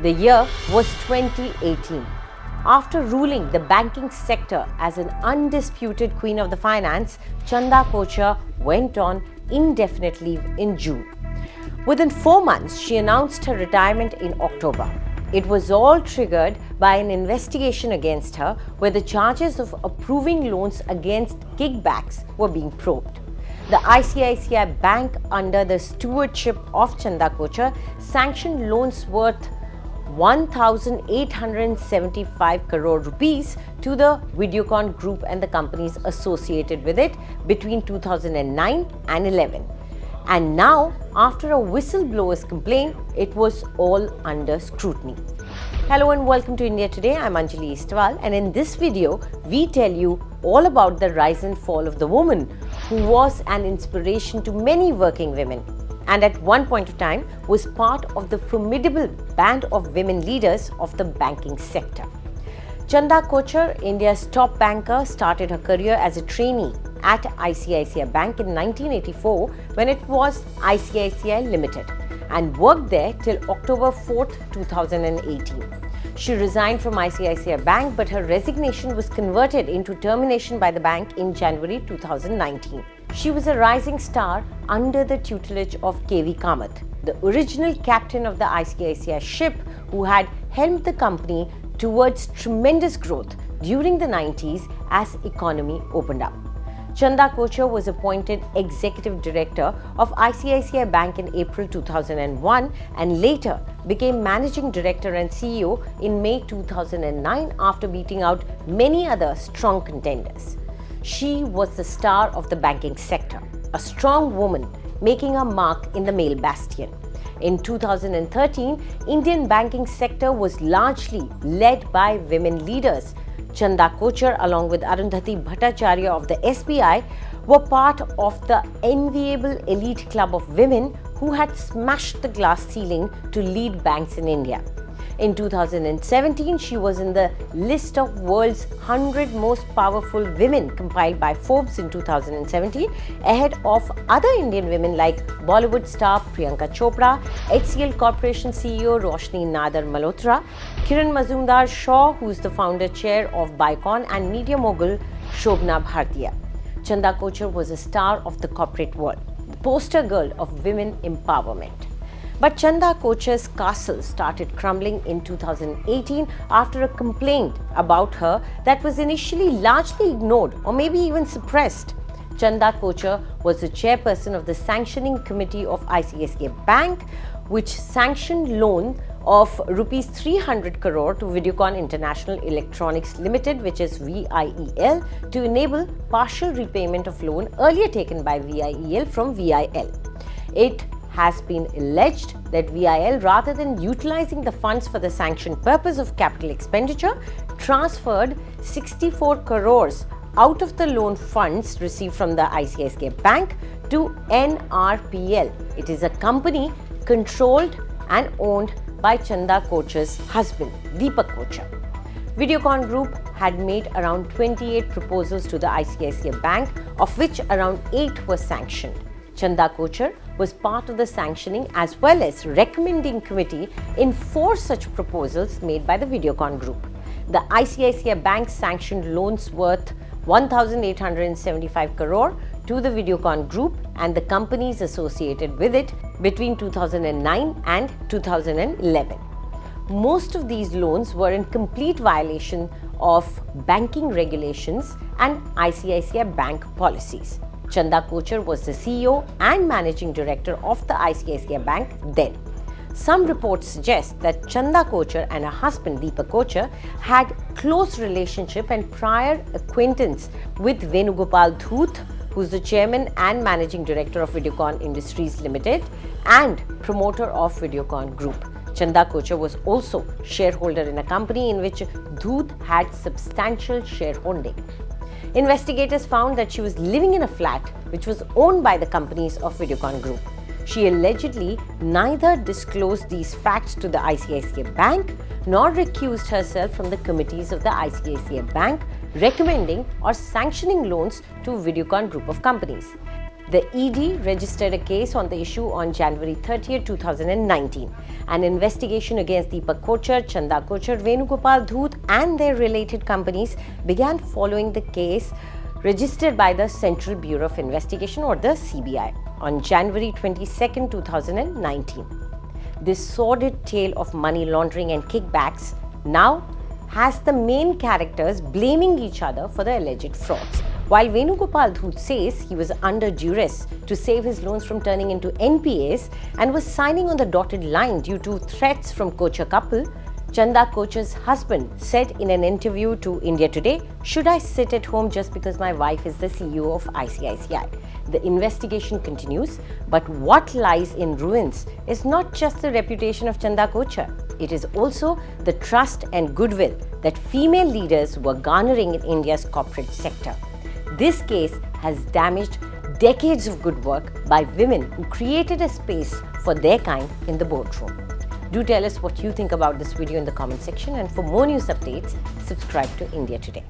The year was 2018. After ruling the banking sector as an undisputed queen of the finance, Chanda Kocchar went on indefinite leave in June. Within 4 months, she announced her retirement in October. It was all triggered by an investigation against her where the charges of approving loans against kickbacks were being probed. The ICICI Bank, under the stewardship of Chanda Kocchar, sanctioned loans worth 1,875 crore rupees to the Videocon group and the companies associated with it between 2009 and 11. And now, after a whistleblower's complaint, it was all under scrutiny. Hello and welcome to India Today. I'm Anjali Istwal, and in this video, we tell you all about the rise and fall of the woman who was an inspiration to many working women, and at one point of time was part of the formidable band of women leaders of the banking sector. Chanda Kocchar, India's top banker, started her career as a trainee at ICICI Bank in 1984 when it was ICICI Limited, and worked there till October 4, 2018. She resigned from ICICI Bank, but her resignation was converted into termination by the bank in January 2019. She was a rising star under the tutelage of KV Kamath, the original captain of the ICICI ship who had helmed the company towards tremendous growth during the 90s as economy opened up. Chanda Kocchar was appointed Executive Director of ICICI Bank in April 2001 and later became Managing Director and CEO in May 2009 after beating out many other strong contenders. She was the star of the banking sector, a strong woman making a mark in the male bastion. In 2013, Indian banking sector was largely led by women leaders. Chanda Kocchar, along with Arundhati Bhattacharya of the SBI, were part of the enviable elite club of women who had smashed the glass ceiling to lead banks in India. In 2017, she was in the list of world's 100 most powerful women compiled by Forbes in 2017, ahead of other Indian women like Bollywood star Priyanka Chopra, HCL Corporation CEO Roshni Nadar Malhotra, Kiran Mazumdar-Shaw, who is the founder chair of Videocon, and media mogul Shobna Bhartiya. Chanda Kocchar was a star of the corporate world, the poster girl of women empowerment. But Chanda Kochar's castle started crumbling in 2018 after a complaint about her that was initially largely ignored or maybe even suppressed. Chanda Kocchar was the chairperson of the sanctioning committee of ICICI Bank, which sanctioned loan of rupees 300 crore to Videocon International Electronics Limited, which is VIEL, to enable partial repayment of loan earlier taken by VIEL from VIL. It has been alleged that VIL, rather than utilizing the funds for the sanctioned purpose of capital expenditure, transferred 64 crores out of the loan funds received from the ICICI Bank to NRPL. It is a company controlled and owned by Chanda Kochar's husband, Deepak Kocchar. Videocon Group had made around 28 proposals to the ICICI Bank, of which around 8 were sanctioned. Chanda Kocchar was part of the sanctioning as well as recommending committee in 4 such proposals made by the Videocon Group. The ICICI Bank sanctioned loans worth 1,875 crore to the Videocon Group and the companies associated with it between 2009 and 2011. Most of these loans were in complete violation of banking regulations and ICICI Bank policies. Chanda Kocchar was the CEO and Managing Director of the ICICI Bank then. Some reports suggest that Chanda Kocchar and her husband Deepak Kocchar had close relationship and prior acquaintance with Venugopal Dhoot, who is the Chairman and Managing Director of Videocon Industries Limited and promoter of Videocon Group. Chanda Kocchar was also shareholder in a company in which Dhoot had substantial shareholding. Investigators found that she was living in a flat which was owned by the companies of Videocon Group. She allegedly neither disclosed these facts to the ICICI Bank nor recused herself from the committees of the ICICI Bank recommending or sanctioning loans to Videocon Group of companies. The ED registered a case on the issue on January 30, 2019. An investigation against Deepak Kochhar, Chanda Kocchar, Venugopal Dhoot and their related companies began following the case registered by the Central Bureau of Investigation or the CBI on January 22, 2019. This sordid tale of money laundering and kickbacks now has the main characters blaming each other for the alleged frauds. While Venugopal Dhoot says he was under duress to save his loans from turning into NPAs and was signing on the dotted line due to threats from Kochhar couple, Chanda Kochar's husband said in an interview to India Today, "Should I sit at home just because my wife is the CEO of ICICI?" The investigation continues, but what lies in ruins is not just the reputation of Chanda Kocchar. It is also the trust and goodwill that female leaders were garnering in India's corporate sector. This case has damaged decades of good work by women who created a space for their kind in the boardroom. Do tell us what you think about this video in the comment section, and for more news updates, subscribe to India Today.